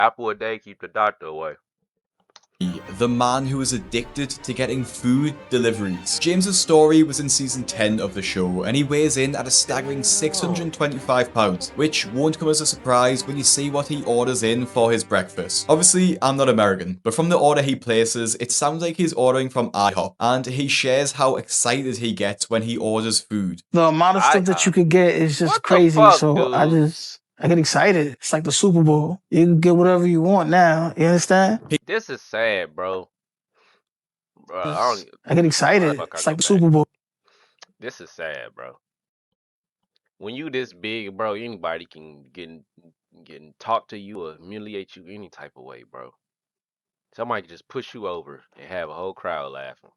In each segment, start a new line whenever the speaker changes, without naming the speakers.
Apple a day keep the doctor away.
The man who was addicted to getting food deliveries. James's story was in season 10 of the show, and he weighs in at a staggering 625 pounds, which won't come as a surprise when you see what he orders in for his breakfast. Obviously, I'm not American, but from the order he places, it sounds like he's ordering from IHOP, and he shares how excited he gets when he orders food.
The amount of stuff that you could get is just
What the
crazy.
fuck,
So
dude?
I get excited. It's like the Super Bowl. You can get whatever you want now. You understand?
This is sad, bro. Bro,
I get excited. It's like the Super Bowl.
This is sad, bro. When you this big, bro, anybody can get talk to you or humiliate you any type of way, bro. Somebody can just push you over and have a whole crowd laughing.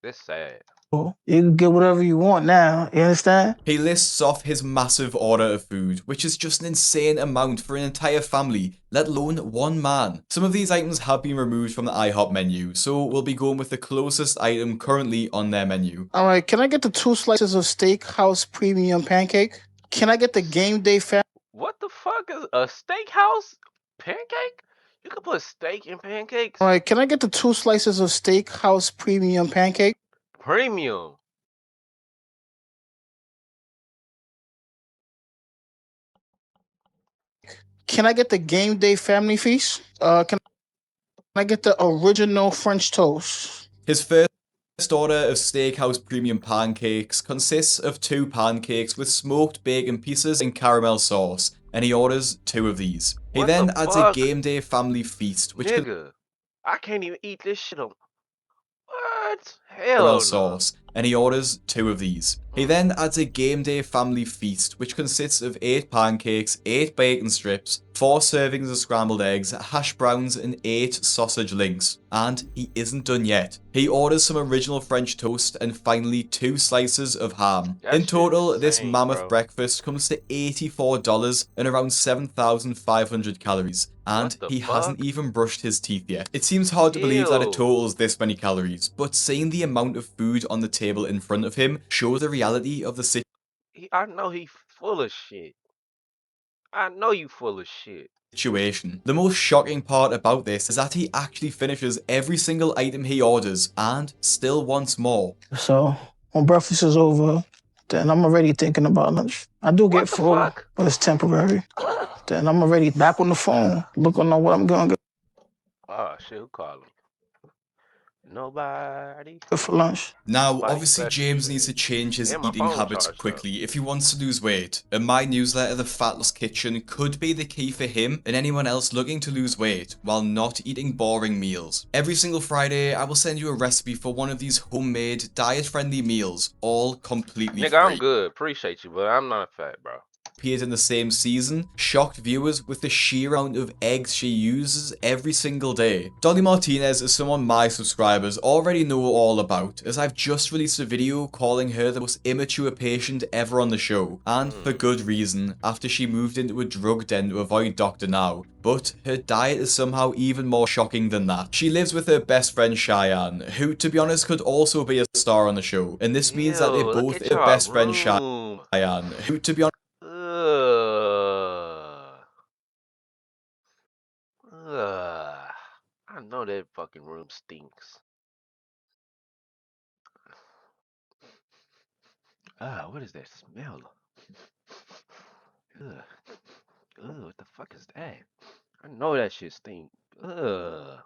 This sad.
You can get whatever you want now. You understand?
He lists off his massive order of food, which is just an insane amount for an entire family, let alone one man. Some of these items have been removed from the IHOP menu, so we'll be going with the closest item currently on their menu.
All right, can I get the 2 slices of Steakhouse Premium Pancake? Can I get the Game Day Family?
What the fuck is a steakhouse pancake? You can put steak in pancakes?
All right, can I get the 2 slices of Steakhouse Premium Pancake?
Premium.
Can I get the Game Day Family Feast? Can I get the original French toast?
His first order of Steakhouse Premium Pancakes consists of 2 pancakes with smoked bacon pieces and caramel sauce, and he orders 2 of these. He then adds a Game Day Family Feast, which
I can't even eat this shit on. What?
caramel
Hell
sauce, and he orders 2 of these. He then adds a Game Day Family Feast, which consists of 8 pancakes, 8 bacon strips, 4 servings of scrambled eggs, hash browns, and 8 sausage links. And he isn't done yet. He orders some original French toast and finally 2 slices of ham. In total, this mammoth breakfast comes to $84 and around 7,500 calories. And he hasn't even brushed his teeth yet. It seems hard to believe that it totals this many calories, but seeing the amount of food on the table in front of him shows the reality of the situation.
I know he's full of shit. I know you full of shit.
The most shocking part about this is that he actually finishes every single item he orders and still wants more.
So when breakfast is over, then I'm already thinking about lunch. I do get full, but it's temporary. Then I'm already back on the phone, looking on what I'm gonna get.
Oh shit, who calling? Nobody.
For lunch.
Now, obviously James needs to change his eating habits quickly if he wants to lose weight, and my newsletter, The Fat Loss Kitchen, could be the key for him and anyone else looking to lose weight while not eating boring meals. Every single Friday, I will send you a recipe for one of these homemade, diet-friendly meals, all completely free.
I'm good, appreciate you, but I'm not fat, bro.
Appeared in the same season, shocked viewers with the sheer amount of eggs she uses every single day. Dolly Martinez is someone my subscribers already know all about, as I've just released a video calling her the most immature patient ever on the show, and for good reason, after she moved into a drug den to avoid Dr. Now. But her diet is somehow even more shocking than that. She lives with her best friend Cheyenne, who to be honest could also be a star on the show, and this means that they both her best friend Cheyenne, who to be honest
I know that fucking room stinks. What is that smell? Ugh. Ugh, what the fuck is that? I know that shit stink. Ugh.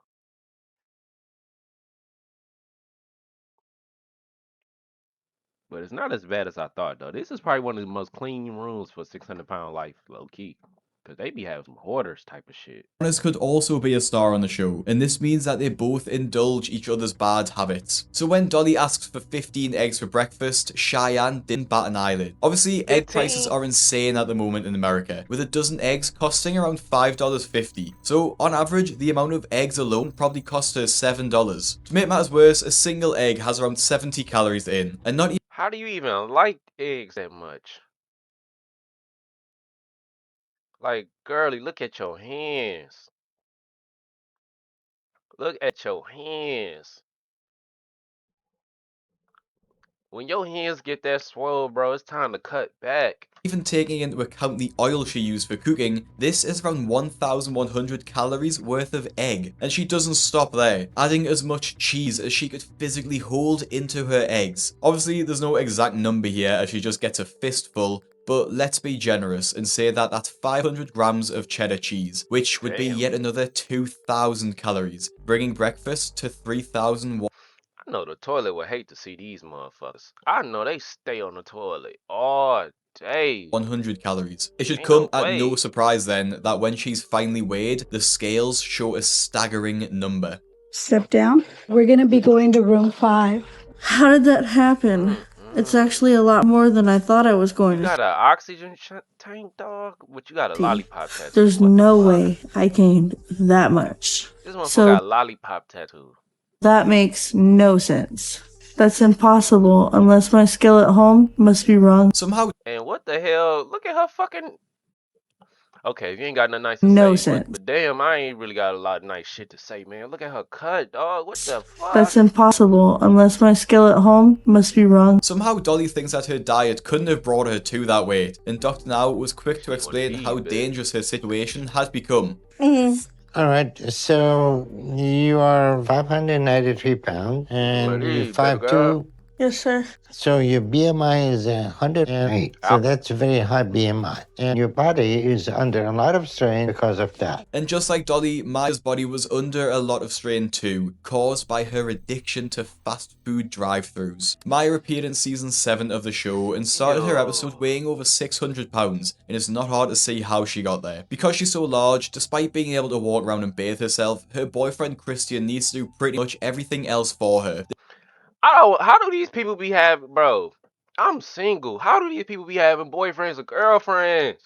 But it's not as bad as I thought, though. This is probably one of the most clean rooms for 600-pound life, low key. Because they be having some hoarders type of shit.
could also be a star on the show, and this means that they both indulge each other's bad habits. So when Dolly asks for 15 eggs for breakfast, Cheyenne didn't bat an eyelid. Obviously, egg prices are insane at the moment in America, with a dozen eggs costing around $5.50. So on average, the amount of eggs alone probably cost her $7. To make matters worse, a single egg has around 70 calories in, and not even—
How do you even like eggs that much? Like, girlie, look at your hands. Look at your hands. When your hands get that swole, bro, it's time to cut back.
Even taking into account the oil she used for cooking, this is around 1,100 calories worth of egg. And she doesn't stop there, adding as much cheese as she could physically hold into her eggs. Obviously, there's no exact number here as she just gets a fistful, but let's be generous and say that that's 500 grams of cheddar cheese, which would be
Damn.
yet another 2,000 calories, bringing breakfast to 3,100.
I know the toilet would hate to see these motherfuckers. I know they stay on the toilet all day.
100 calories. It should
Ain't
come
no
at no
way.
surprise then that when she's finally weighed, the scales show a staggering number.
Step down. We're going to be going to room 5.
How did that happen? It's actually a lot more than I thought I was going
You
to
got an oxygen tank, dog? But you got a
see.
lollipop tattoo.
There's
What the
no
fuck?
way I gained that much.
This motherfucker
So
got a lollipop tattoo.
that makes no sense. That's impossible unless my skill at home must be wrong.
Somehow,
And what the hell? Look at her fucking. Okay, you ain't got nothing nice to
No
say,
sense.
but damn, I ain't really got a lot of nice shit to say, man. Look at her cut, dog. What the fuck?
That's impossible unless my skill at home must be wrong.
somehow Dolly thinks that her diet couldn't have brought her to that weight, and Dr. Now was quick to explain how
bitch.
dangerous her situation has become.
All right, so you are 593 pounds and
What
you're
is, baby
5'2".
girl?
Yes, sir.
So your BMI is 108. So
Ow.
that's a very high BMI. And your body is under a lot of strain because of that.
And just like Dolly, Maya's body was under a lot of strain too, caused by her addiction to fast food drive-thrus. Maya appeared in season 7 of the show and started her episode weighing over 600 pounds, and it's not hard to see how she got there. Because she's so large, despite being able to walk around and bathe herself, her boyfriend Christian needs to do pretty much everything else for her.
How do these people be having, bro? I'm single. How do these people be having boyfriends or girlfriends?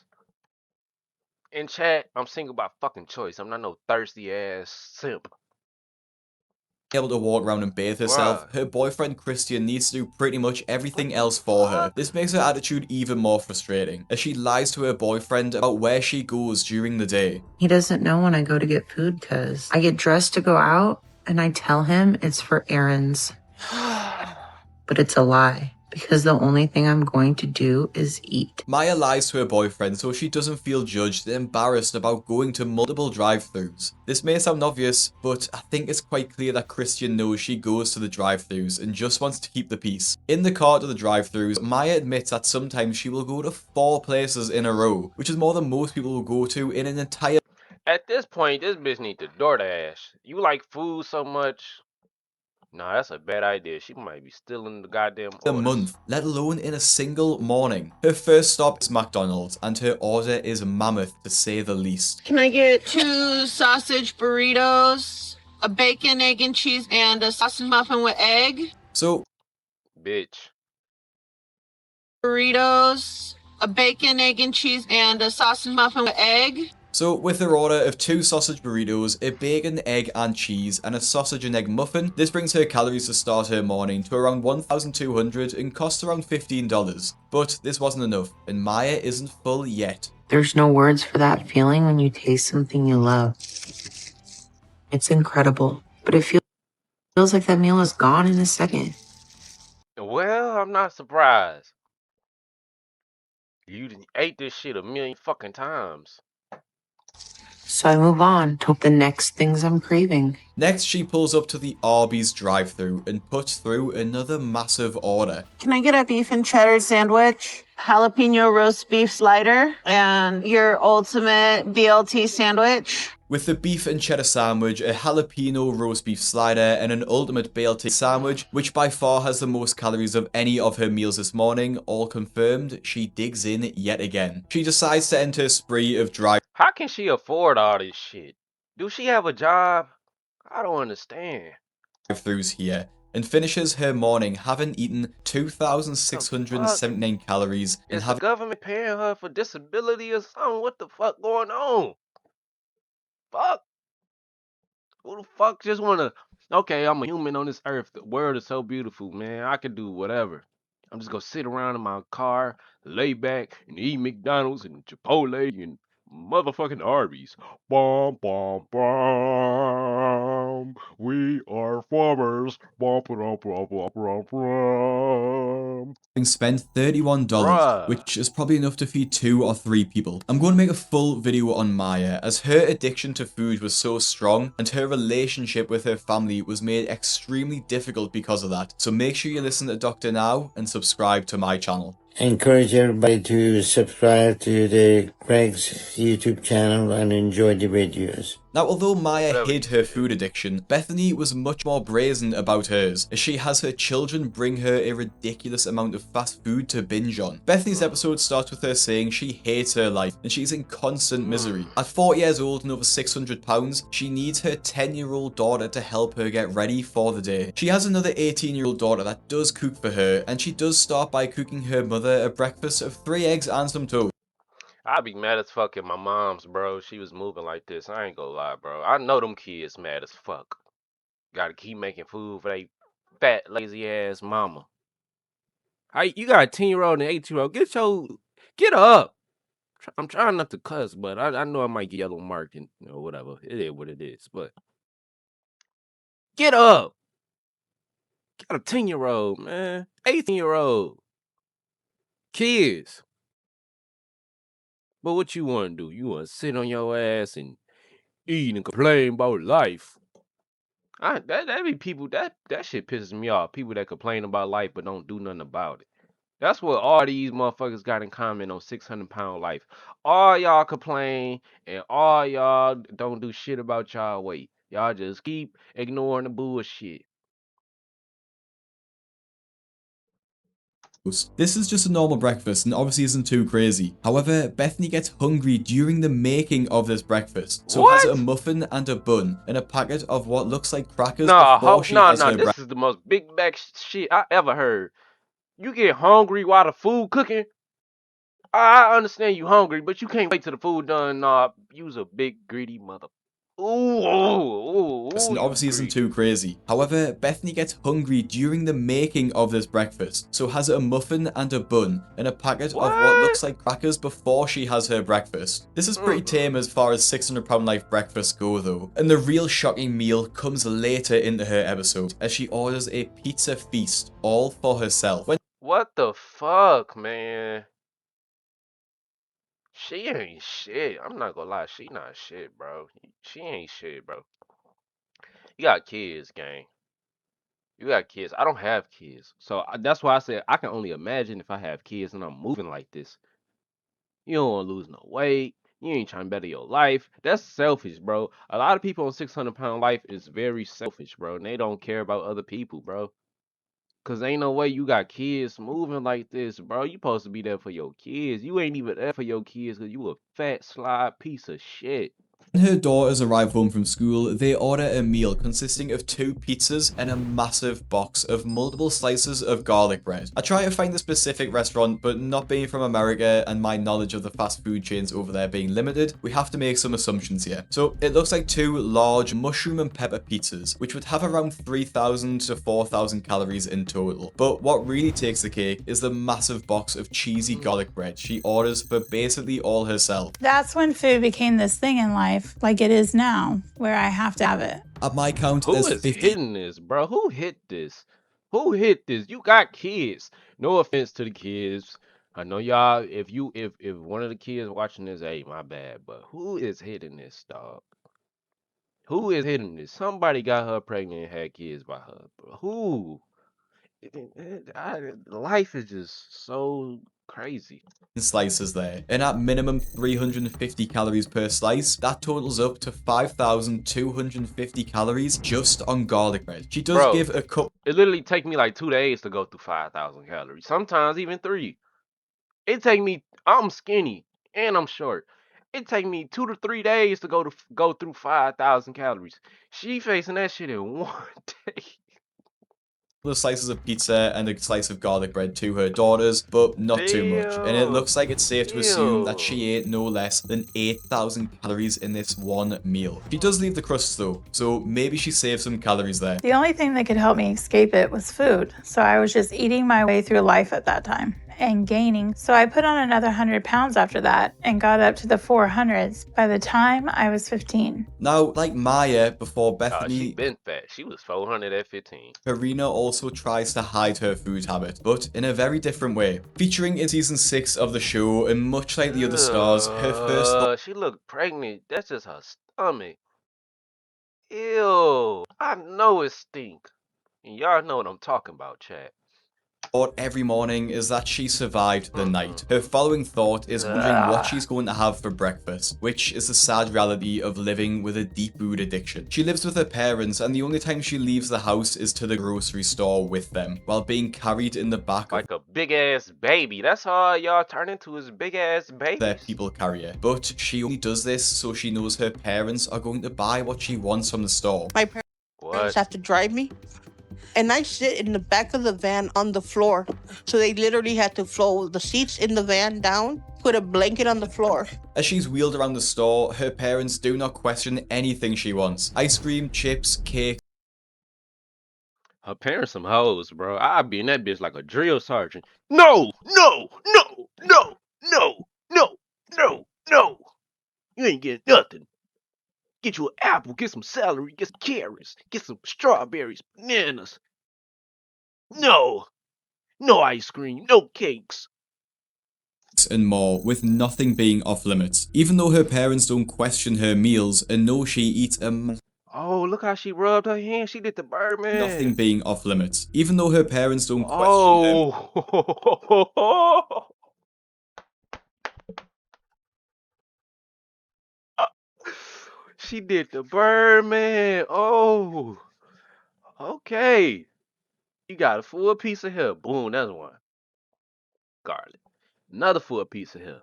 In chat, I'm single by fucking choice. I'm not no thirsty ass simp.
Able to walk around and bathe herself,
Bruh.
her boyfriend Christian needs to do pretty much everything else for her. This makes her attitude even more frustrating, as she lies to her boyfriend about where she goes during the day.
He doesn't know when I go to get food because I get dressed to go out and I tell him it's for errands. But it's a lie because the only thing I'm going to do is eat.
Maya lies to her boyfriend so she doesn't feel judged and embarrassed about going to multiple drive-thrus. This may sound obvious, but I think it's quite clear that Christian knows she goes to the drive-thrus and just wants to keep the peace. In the car to the drive-thrus, Maya admits that sometimes she will go to 4 places in a row, which is more than most people will go to in an entire
At this point, this bitch need to DoorDash. You like food so much. Nah, that's a bad idea. She might be stealing the goddamn orders.
month, let alone in a single morning. Her first stop is McDonald's, and her order is mammoth to say the least.
Can I get 2 sausage burritos, a bacon, egg, and cheese, and a sausage muffin with egg?
So,
Bitch.
Burritos, a bacon, egg, and cheese, and a sausage muffin with egg?
with her order of 2 sausage burritos, a bacon, egg and cheese, and a sausage and egg muffin, this brings her calories to start her morning to around 1,200 and costs around $15. But this wasn't enough, and Maya isn't full yet.
There's no words for that feeling when you taste something you love. It's incredible, but it feels like that meal is gone in a second.
Well, I'm not surprised. You done ate this shit a million fucking times.
So I move on to the next things I'm craving.
Next, she pulls up to the Arby's drive-thru and puts through another massive order.
Can I get a beef and cheddar sandwich, jalapeno roast beef slider, and your ultimate BLT sandwich?
With the beef and cheddar sandwich, a jalapeno roast beef slider, and an ultimate BLT sandwich, which by far has the most calories of any of her meals this morning, all confirmed, she digs in yet again. She decides to enter a spree of
How can she afford all this shit? Do she have a job? I don't understand.
drive-thrus here, and finishes her morning having eaten 2,679 calories and
Is the
having
government paying her for disability or something? What the fuck going on? Fuck. Who the fuck just wanna... Okay, I'm a human on this earth. The world is so beautiful, man. I can do whatever. I'm just gonna sit around in my car, lay back, and eat McDonald's and Chipotle and motherfucking Arby's. Bum, bum, bum. We are farmers. Bum, bum, bum, bum, bum, bum.
Spent $31,
Bruh.
which is probably enough to feed 2 or 3 people. I'm going to make a full video on Maya, as her addiction to food was so strong, and her relationship with her family was made extremely difficult because of that. So make sure you listen to Doctor now, and subscribe to my channel.
I encourage everybody to subscribe to the Craig's YouTube channel and enjoy the videos.
Now, although Maya
Whatever
hid
you
her
say.
food addiction, Bethany was much more brazen about hers, as she has her children bring her a ridiculous amount of fast food to binge on. Bethany's episode starts with her saying she hates her life, and she's in constant misery. At 40 years old and over 600 pounds, she needs her 10-year-old daughter to help her get ready for the day. She has another 18-year-old daughter that does cook for her, and she does start by cooking her mother a breakfast of 3 eggs and some toast.
I'd be mad as fuck at my mom's, bro. She was moving like this. I ain't gonna lie, bro. I know them kids mad as fuck. Gotta keep making food for they fat, lazy ass mama. You got a 10-year-old and an 8-year-old. Get up. I'm trying not to cuss, but I know I might get yellow marked and whatever. It is what it is. But get up. Got a 10-year-old, man. 18-year-old. Kids. But what you want to do? You want to sit on your ass and eat and complain about life? That be people that shit pisses me off. People that complain about life but don't do nothing about it. That's what all these motherfuckers got in common on 600-pound life. All y'all complain and all y'all don't do shit about y'all weight. Y'all just keep ignoring the bullshit.
This is just a normal breakfast and obviously isn't too crazy. However, Bethany gets hungry during the making of this breakfast, so has a
What?
muffin and a bun and a packet of what looks like crackers
Nah,
before she has her
this is the most big back shit I ever heard. You get hungry while the food cooking? I understand you hungry, but you can't wait till the food done. Nah, you's a big greedy mother. Ooh,
and
you
obviously isn't
greedy.
too crazy. However, Bethany gets hungry during the making of this breakfast, so has a muffin and a bun and a packet of what
What?
looks like crackers before she has her breakfast. This is pretty tame as far as 600-pound life breakfasts go though, and the real shocking meal comes later into her episode, as she orders a pizza feast, all for herself.
What the fuck, man? She ain't shit. I'm not gonna lie, she not shit, bro. She ain't shit, bro. You got kids, gang. You got kids. I don't have kids, so that's why I said I can only imagine if I have kids and I'm moving like this. You don't want to lose no weight. You ain't trying to better your life. That's selfish, bro. A lot of people on 600-pound life is very selfish, bro. And they don't care about other people, bro. Cause ain't no way you got kids moving like this, bro. You supposed to be there for your kids. You ain't even there for your kids because you a fat slide piece of shit.
When her daughters arrive home from school, they order a meal consisting of 2 pizzas and a massive box of multiple slices of garlic bread. I try to find the specific restaurant, but not being from America and my knowledge of the fast food chains over there being limited, we have to make some assumptions here. So it looks like 2 large mushroom and pepper pizzas, which would have around 3,000 to 4,000 calories in total. But what really takes the cake is the massive box of cheesy garlic bread she orders for basically all herself.
That's when food became this thing in life, like it is now, where I have to have it.
At my count,
Who
there's
is
50.
hitting this, bro? Who hit this? Who hit this? You got kids. No offense to the kids. I know y'all. If one of the kids watching this, hey, my bad. But who is hitting this, dog? Who is hitting this? Somebody got her pregnant and had kids by her, bro. Who? Life is just so crazy.
Slices there, and at minimum 350 calories per slice, that totals up to 5,250 calories just on garlic bread. She does
Bro,
give a cup.
it literally take me like 2 days to go through 5,000 calories. Sometimes even 3. It take me. I'm skinny and I'm short. It take me 2 to 3 days to go through 5,000 calories. She facing that shit in 1 day.
Of slices of pizza and a slice of garlic bread to her daughters, but not too much. And it looks like it's safe to assume that she ate no less than 8,000 calories in this one meal. She does leave the crusts though, so maybe she saved some calories there.
The only thing that could help me escape it was food, so I was just eating my way through life at that time. and gaining. So I put on another 100 pounds after that and got up to the 400s by the time I was 15.
Now, like Maya before
She
Bethany,
been fat. She was 400 at 15.
Karina also tries to hide her food habit, but in a very different way. Featuring in season 6 of the show, and much like the other stars, her first thought
She looked pregnant. That's just her stomach. Ew. I know it stink. And y'all know what I'm talking about, chat.
every morning is that she survived the night. Her following thought is wondering what she's going to have for breakfast, which is the sad reality of living with a deep food addiction. She lives with her parents, and the only time she leaves the house is to the grocery store with them, while being carried in the back
like a big ass baby. That's how y'all turn into is big ass babies.
their people carrier. But she only does this so she knows her parents are going to buy what she wants from the store.
My parents have to drive me, and I sit in the back of the van on the floor. So they literally had to fold the seats in the van down, put a blanket on the floor.
As she's wheeled around the store, her parents do not question anything she wants. Ice cream, chips, cake.
Her parents some hoes, bro. I'd be in that bitch like a drill sergeant. No, no, no, no, no, no, no, no. You ain't getting nothing. Get you an apple, get some celery, get some carrots, get some strawberries, bananas. No, no ice cream, no cakes.
And more, with nothing being off limits. Even though her parents don't question her meals and know she eats
Oh, look how she rubbed her hand. She did the Birdman.
nothing being off limits. Even though her parents don't question them.
Oh. She did the Birdman. Oh. Okay. You got a full piece of hair. Boom, that's one. Garlic. Another full piece of hair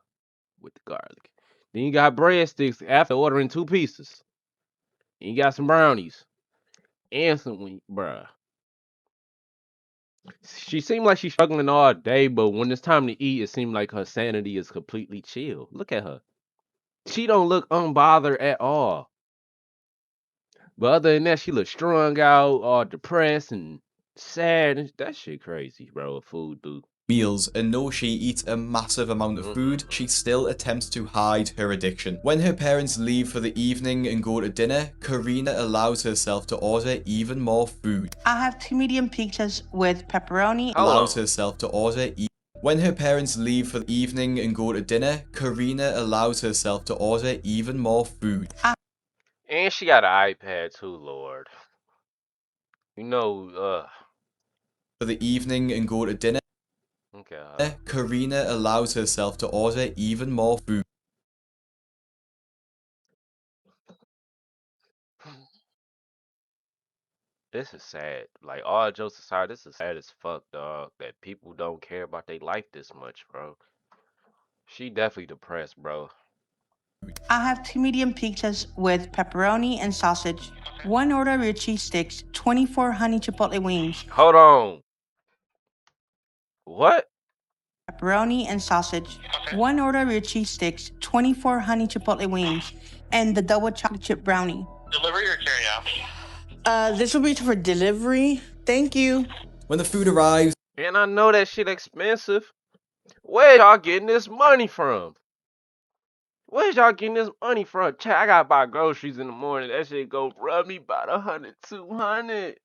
with the garlic. Then you got breadsticks after ordering 2 pieces. And you got some brownies. And some, bruh. She seemed like she's struggling all day, but when it's time to eat, it seemed like her sanity is completely chill. Look at her. She don't look unbothered at all. But other than that, she looks strung out, all depressed and sad. And that shit crazy, bro. What food do.
Meals and know she eats a massive amount of food, she still attempts to hide her addiction. When her parents leave for the evening and go to dinner, Karina allows herself to order even more food.
I have 2 medium pizzas with pepperoni.
Allows herself to order when her parents leave for the evening and go to dinner, Karina allows herself to order even more food.
And she got an iPad too, Lord. You know,
For the evening and go to dinner,
okay.
Karina allows herself to order even more food.
This is sad. Like, all jokes aside, this is sad as fuck, dog. That people don't care about their life this much, bro. She definitely depressed, bro.
I have 2 medium pizzas with pepperoni and sausage, 1 order of cheese sticks, 24 honey chipotle wings.
Hold on. What?
Pepperoni and sausage, 1 order of cheese sticks, 24 honey chipotle wings, and the double chocolate chip brownie.
Delivery or carry out?
This will be for delivery. Thank you.
When the food arrives,
And I know that shit expensive. Where y'all getting this money from? Where y'all getting this money from? Chat, I gotta buy groceries in the morning. That shit go rub me about 100, 200.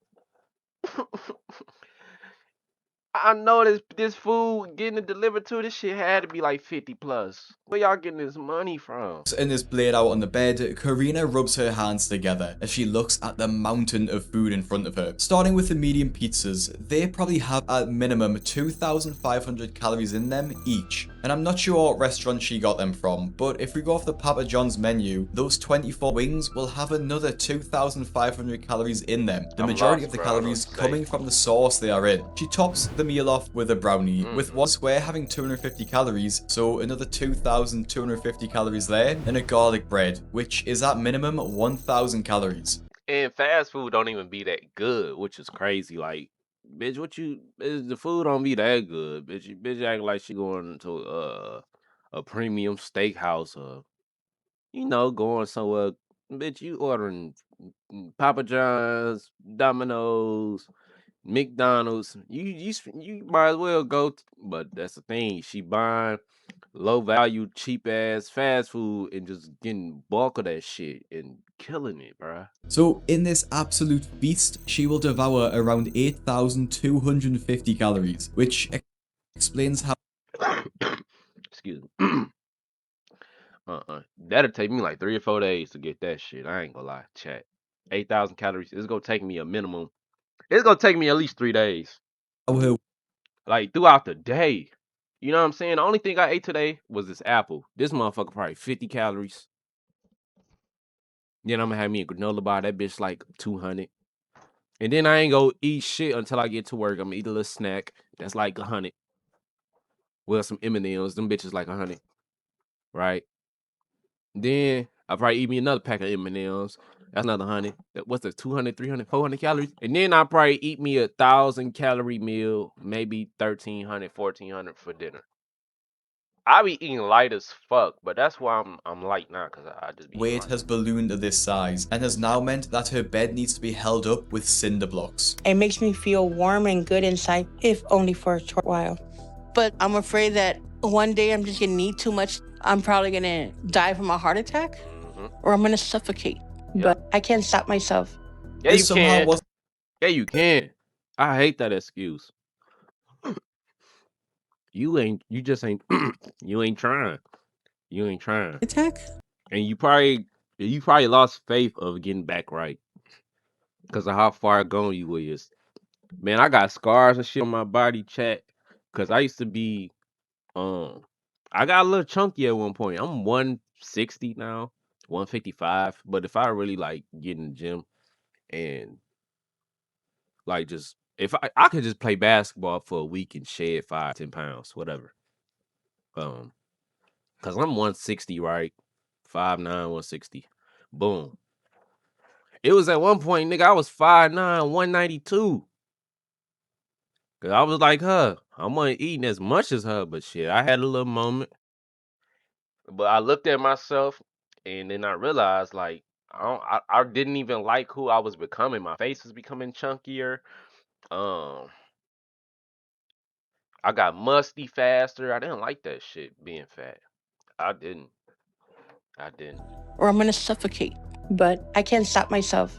I know this food getting it delivered to this shit had to be like 50 plus. Where y'all getting this money from?
and is played out on the bed, Karina rubs her hands together as she looks at the mountain of food in front of her. Starting with the medium pizzas, they probably have at minimum 2,500 calories in them each. And I'm not sure what restaurant she got them from, but if we go off the Papa John's menu, those 24 wings will have another 2,500 calories in them. The majority of the calories coming from the sauce they are in. She tops the meal off with a brownie, with one square having 250 calories, so another 2,250 calories there, and a garlic bread, which is at minimum 1,000 calories.
And fast food don't even be that good, which is crazy. Like, bitch, the food don't be that good, bitch. Bitch acting like she going to a premium steakhouse or going somewhere. Bitch, you ordering Papa John's, Domino's, McDonald's. You might as well go, but that's the thing. She buying low value, cheap ass fast food and just getting bulk of that shit and killing it, bruh.
So in this absolute feast, she will devour around 8,250 calories, which explains how
Excuse me. That'll take me like 3 or 4 days to get that shit. I ain't gonna lie, chat. 8,000 calories. It's gonna take me a minimum. It's gonna take me at least 3 days.
her
Like throughout the day. You know what I'm saying? The only thing I ate today was this apple. This motherfucker probably 50 calories. Then I'm gonna have me a granola bar. That bitch like 200. And then I ain't gonna eat shit until I get to work. I'm gonna eat a little snack. That's like 100. Well, some M&Ms. Them bitches like 100. Right? Then I'll probably eat me another pack of M&Ms. That's another 100. What's that? 200, 300, 400 calories? And then I'll probably eat me 1,000 calorie meal, maybe 1,300, 1,400 for dinner. I be eating light as fuck, but that's why I'm light now, cause I just be eating
weight
light.
has ballooned to this size and has now meant that her bed needs to be held up with cinder blocks.
It makes me feel warm and good inside, if only for a short while. But I'm afraid that one day I'm just gonna need too much. I'm probably gonna die from a heart attack, or I'm gonna suffocate.
Yep.
But I can't stop myself.
Yeah,
This
you
somehow
can.
wasn't
Yeah, you can. I hate that excuse. You just ain't, you ain't trying. You ain't trying.
Attack?
And you probably lost faith of getting back right. Because of how far gone you is. Man, I got scars and shit on my body, chat. Because I used to be, I got a little chunky at one point. I'm 160 now, 155. But if I really like get in the gym and like just, if I could just play basketball for a week and shed 5, 10 pounds, whatever. Cause I'm 160, right? 5'9", 160. Boom. It was at one point, nigga, I was 5'9", 192. Cause I was like her. I'm not eating as much as her, but shit, I had a little moment. But I looked at myself and then I realized like I didn't even like who I was becoming. My face was becoming chunkier. Um I got musty faster. I didn't like that shit being fat. I didn't. I didn't.
Or I'm gonna suffocate. But I can't stop myself.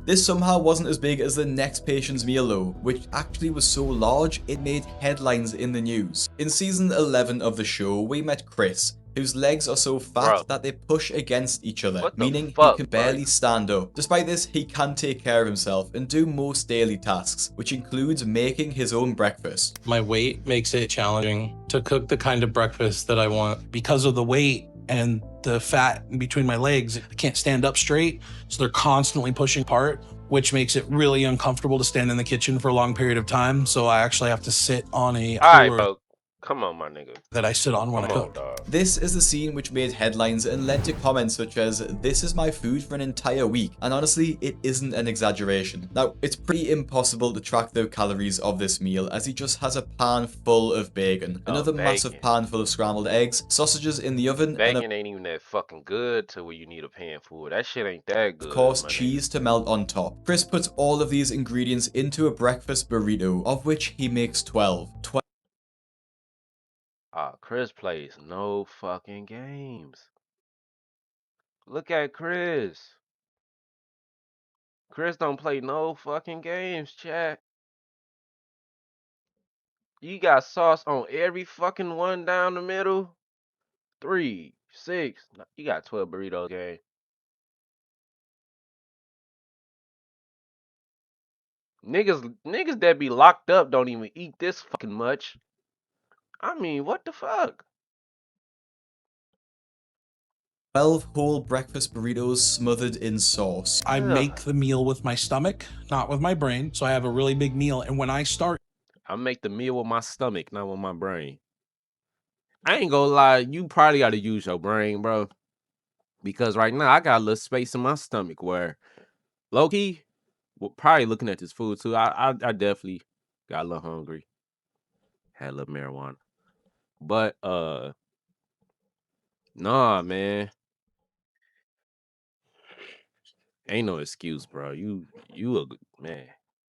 This somehow wasn't as big as the next patient's meal though, which actually was so large it made headlines in the news. In season 11 of the show, we met Chris, whose legs are so fat
Bro,
that they push against each other,
what the
meaning he
fuck,
can
bro?
barely stand up. Despite this, he can take care of himself and do most daily tasks, which includes making his own breakfast.
My weight makes it challenging to cook the kind of breakfast that I want. Because of the weight and the fat in between my legs, I can't stand up straight, so they're constantly pushing apart, which makes it really uncomfortable to stand in the kitchen for a long period of time. So I actually have to sit on a
Alright,
cooler
bro. Come on, my nigga.
that I sit on when I
Come on,
cook.
dog.
This is the scene which made headlines and led to comments such as, "This is my food for an entire week," and honestly, it isn't an exaggeration. Now, it's pretty impossible to track the calories of this meal as he just has a pan full of bacon, another massive
Bacon.
pan full of scrambled eggs, sausages in the oven, and
Bacon ain't even that fucking good to where you need a pan full. That shit ain't that good,
of course
my nigga.
cheese to melt on top. Chris puts all of these ingredients into a breakfast burrito, of which he makes 12.
Chris plays no fucking games. Look at Chris. Chris don't play no fucking games, chat. You got sauce on every fucking one down the middle. 3, 6. You got 12 burritos, gang. Niggas that be locked up don't even eat this fucking much. I mean, what the fuck?
12 whole breakfast burritos smothered in sauce.
I make the meal with my stomach, not with my brain. So I have a really big meal. And when I start,
I make the meal with my stomach, not with my brain. I ain't gonna lie, you probably gotta use your brain, bro. Because right now I got a little space in my stomach where low-key, probably looking at this food too. I definitely got a little hungry. Had a little marijuana. But nah, man. Ain't no excuse, bro. You a good man.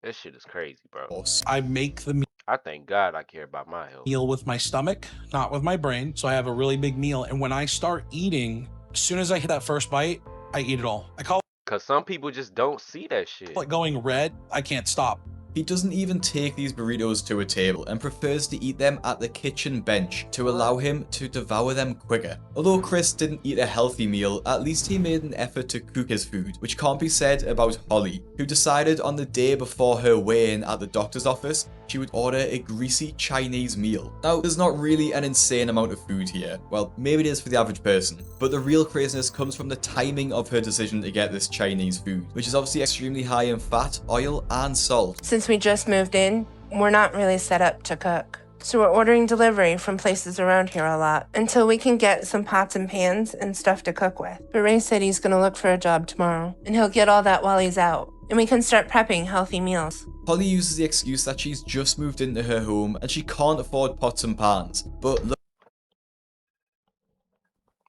That shit is crazy, bro.
I make the
I thank God I care about my health.
meal with my stomach, not with my brain. So I have a really big meal. And when I start eating, as soon as I hit that first bite, I eat it all. I call
Cause some people just don't see that shit.
it going red. I can't stop.
He doesn't even take these burritos to a table and prefers to eat them at the kitchen bench to allow him to devour them quicker. Although Chris didn't eat a healthy meal, at least he made an effort to cook his food, which can't be said about Holly, who decided on the day before her weigh-in at the doctor's office she would order a greasy Chinese meal. Now, there's not really an insane amount of food here. Well, maybe it is for the average person, but the real craziness comes from the timing of her decision to get this Chinese food, which is obviously extremely high in fat, oil, and salt.
Since we just moved in, we're not really set up to cook. So we're ordering delivery from places around here a lot until we can get some pots and pans and stuff to cook with. But Ray said he's gonna look for a job tomorrow, and he'll get all that while he's out, and we can start prepping healthy meals.
Holly uses the excuse that she's just moved into her home and she can't afford pots and pans, but look.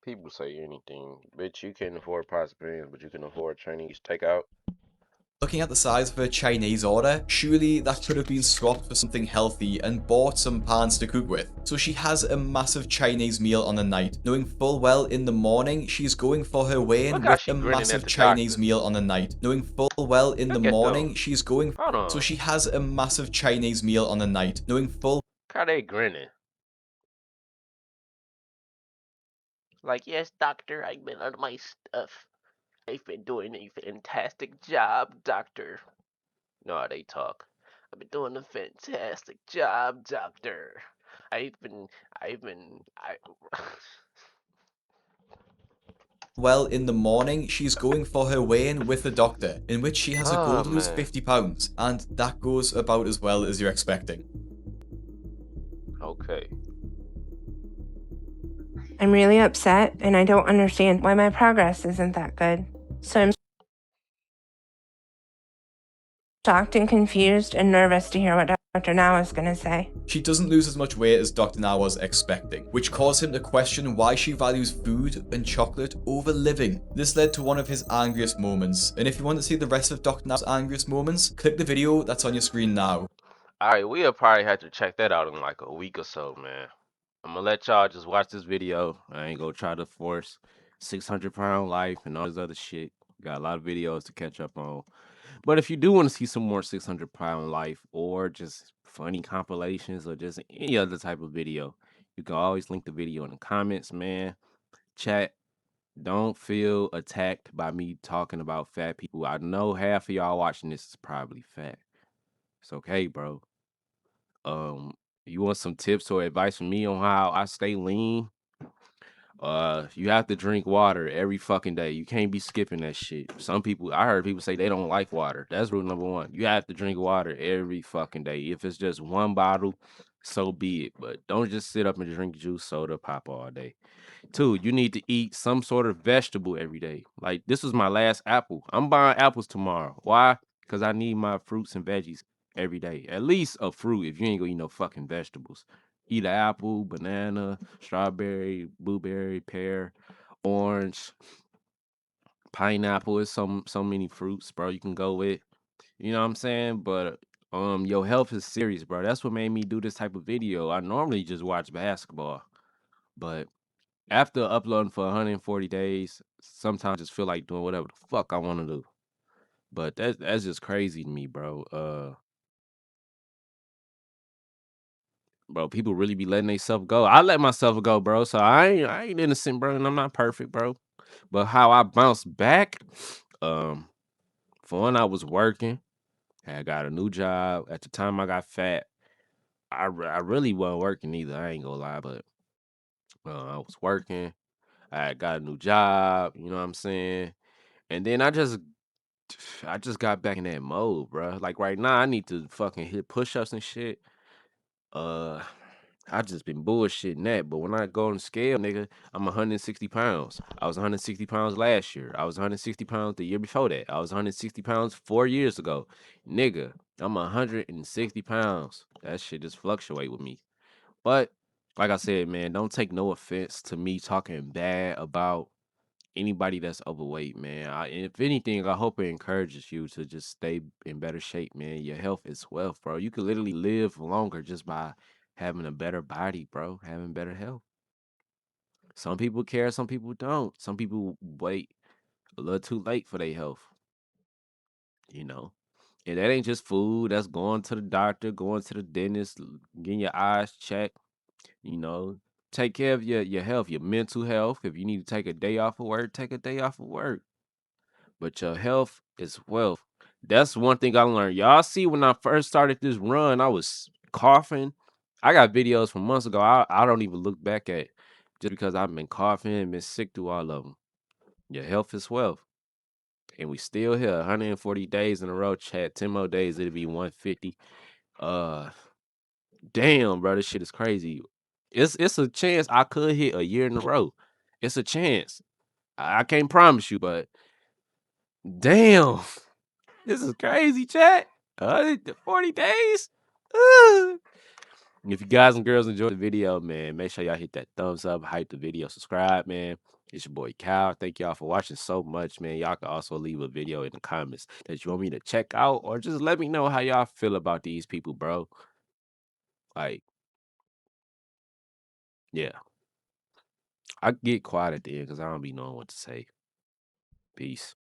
People say anything. Bitch, you can't afford pots and pans, but you can afford Chinese takeout.
Looking at the size of her Chinese order, surely that could have been swapped for something healthy and bought some pans to cook with. So she has a massive Chinese meal on the night, knowing full well in the morning she's going for her weigh-in with a massive Chinese meal on the night, knowing full well in the morning she's going. So she has a massive Chinese meal on the night, knowing full.
How they grinning? Like, yes, doctor, I've been on my stuff. I've been doing a fantastic job, doctor. No, they talk. I've been doing a fantastic job, doctor.
Well, in the morning, she's going for her weigh-in with the doctor, in which she has a goal to lose 50 pounds, and that goes about as well as you're expecting.
Okay.
I'm really upset, and I don't understand why my progress isn't that good. So I'm shocked and confused and nervous to hear what Dr. Now is going to say.
She doesn't lose as much weight as Dr. Now was expecting, which caused him to question why she values food and chocolate over living. This led to one of his angriest moments, and if you want to see the rest of Dr. Now's angriest moments, click the video that's on your screen now.
Alright, we'll probably have to check that out in like a week or so, man. I'm gonna let y'all just watch this video. I ain't gonna try to force 600-pound life and all this other shit. Got a lot of videos to catch up on. But if you do want to see some more 600-pound life or just funny compilations or just any other type of video, you can always link the video in the comments, man. Chat, don't feel attacked by me talking about fat people. I know half of y'all watching this is probably fat. It's okay, bro. You want some tips or advice from me on how I stay lean? You have to drink water every fucking day. You can't be skipping that shit. Some people, I heard people say they don't like water. That's rule number one. You have to drink water every fucking day. If it's just one bottle, so be it. But don't just sit up and drink juice, soda, pop all day. Two, you need to eat some sort of vegetable every day. Like, this was my last apple. I'm buying apples tomorrow. Why? Because I need my fruits and veggies every day. At least a fruit if you ain't gonna eat no fucking vegetables. Eat an apple, banana, strawberry, blueberry, pear, orange, pineapple. Is so many fruits, bro, you can go with. You know what I'm saying? But your health is serious, bro. That's what made me do this type of video. I normally just watch basketball, but after uploading for 140 days, sometimes I just feel like doing whatever the fuck I want to do. But that's just crazy to me, bro. Bro, people really be letting themselves go. I let myself go, bro. So I ain't innocent, bro, and I'm not perfect, bro. But how I bounced back, for when I was working, I got a new job. At the time I got fat, I really wasn't working either. I ain't gonna lie, but I was working. I got a new job. You know what I'm saying? And then I just got back in that mode, bro. Like right now, I need to fucking hit push-ups and shit. Uh, I just been bullshitting that. But when I go on the scale, nigga, I'm 160 pounds. I was 160 pounds last year. I was 160 pounds the year before that. I was 160 pounds 4 years ago. Nigga, I'm 160 pounds. That shit just fluctuate with me. But like I said, man, don't take no offense to me talking bad about anybody that's overweight, man. If anything, I hope it encourages you to just stay in better shape, man. Your health is wealth, bro. You could literally live longer just by having a better body, bro. Having better health. Some people care, some people don't. Some people wait a little too late for their health, you know. And that ain't just food. That's going to the doctor, going to the dentist, getting your eyes checked, you know. Take care of your health, your mental health. If you need to take a day off of work, take a day off of work. But your health is wealth. That's one thing I learned. Y'all see, when I first started this run, I was coughing. I got videos from months ago. I don't even look back at just because I've been coughing and been sick through all of them. Your health is wealth. And we still here 140 days in a row, chat. 10 more days, it'll be 150. Uh damn, bro, this shit is crazy. It's a chance I could hit a year in a row. It's a chance. I can't promise you, but damn. This is crazy, chat. 140 days. Ugh. If you guys and girls enjoyed the video, man, make sure y'all hit that thumbs up, hype the video, subscribe, man. It's your boy Cal. Thank y'all for watching so much, man. Y'all can also leave a video in the comments that you want me to check out, or just let me know how y'all feel about these people, bro. Like, yeah. I get quiet at the end because I don't be knowing what to say. Peace.